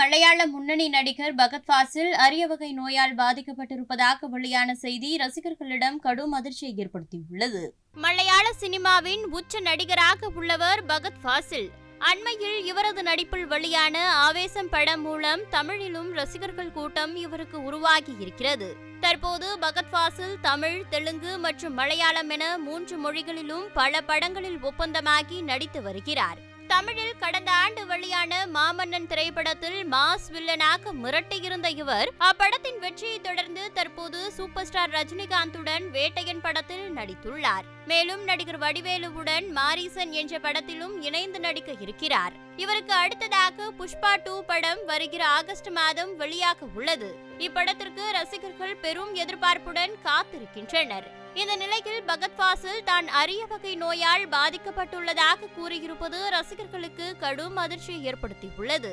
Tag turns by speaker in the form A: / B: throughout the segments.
A: மலையாள முன்னணி நடிகர் பகத் ஃபாசில் அரிய வகை நோயால் பாதிக்கப்பட்டிருப்பதாக வெளியான செய்தி ரசிகர்களிடம் கடும் அதிர்ச்சியை ஏற்படுத்தியுள்ளது. மலையாள சினிமாவின் உச்ச நடிகராக உள்ளவர் பகத் ஃபாசில். அண்மையில் இவரது நடிப்பில் வெளியான ஆவேசம் படம் மூலம் தமிழிலும் ரசிகர்கள் கூட்டம் இவருக்கு உருவாகி இருக்கிறது. தற்போது பகத் ஃபாசில் தமிழ், தெலுங்கு மற்றும் மலையாளம் என 3 மொழிகளிலும் பல படங்களில் ஒப்பந்தமாகி நடித்து வருகிறார். தமிழில் கடந்த ஆண்டு வெளியான மாமன்னன் திரைப்படத்தில் மாஸ் வில்லனாக மிரட்டியிருந்த இவர் அப்படத்தின் வெற்றியை தொடர்ந்து தற்போது சூப்பர் ஸ்டார் ரஜினிகாந்துடன் வேட்டையன் படத்தில் நடித்துள்ளார். மேலும் நடிகர் வடிவேலுவுடன் மாரீசன் என்ற படத்திலும் இணைந்து நடிக்க இருக்கிறார். இவருக்கு அடுத்ததாக புஷ்பா 2 படம் வருகிற ஆகஸ்ட் மாதம் வெளியாக உள்ளது. இப்படத்திற்கு ரசிகர்கள் பெரும் எதிர்பார்ப்புடன் காத்திருக்கின்றனர். இந்த நிலையில் பகத் ஃபாசில் தான் அரிய வகை நோயால் பாதிக்கப்பட்டுள்ளதாக கூறியிருப்பது ரசிகர்களுக்கு கடும் அதிர்ச்சியை ஏற்படுத்தியுள்ளது.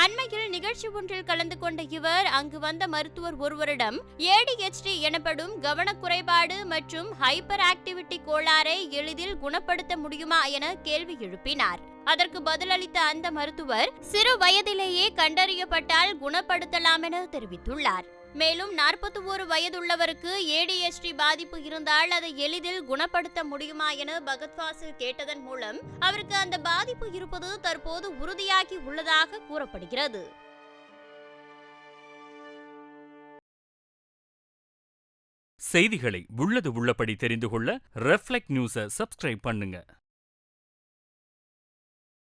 A: அண்மையில் நிகழ்ச்சி ஒன்றில் கலந்து கொண்ட இவர் அங்கு வந்த மருத்துவர் ஒருவரிடம் ADHD எனப்படும் கவனக்குறைபாடு மற்றும் ஹைப்பர் ஆக்டிவிட்டி கோளாறை எளிதில் குணப்படுத்த முடியுமா என கேள்வி எழுப்பினார். அதற்கு பதிலளித்த அந்த மருத்துவர் சிறு வயதிலேயே கண்டறியப்பட்டால் குணப்படுத்தலாம் என தெரிவித்துள்ளார். மேலும் 41 வயதுள்ளவருக்கு ADHD பாதிப்பு இருந்தால் அதை எளிதில் குணப்படுத்த முடியுமா என பகத் ஃபாசில் கேட்டதன் மூலம் அவருக்கு அந்த பாதிப்பு இருப்பது தற்போது உறுதியாகி உள்ளதாக கூறப்படுகிறது.
B: செய்திகளை உள்ளது உள்ளபடி தெரிந்து கொள்ள ரெஃப்ளெக்ட் நியூஸை சப்ஸ்கிரைப் பண்ணுங்க.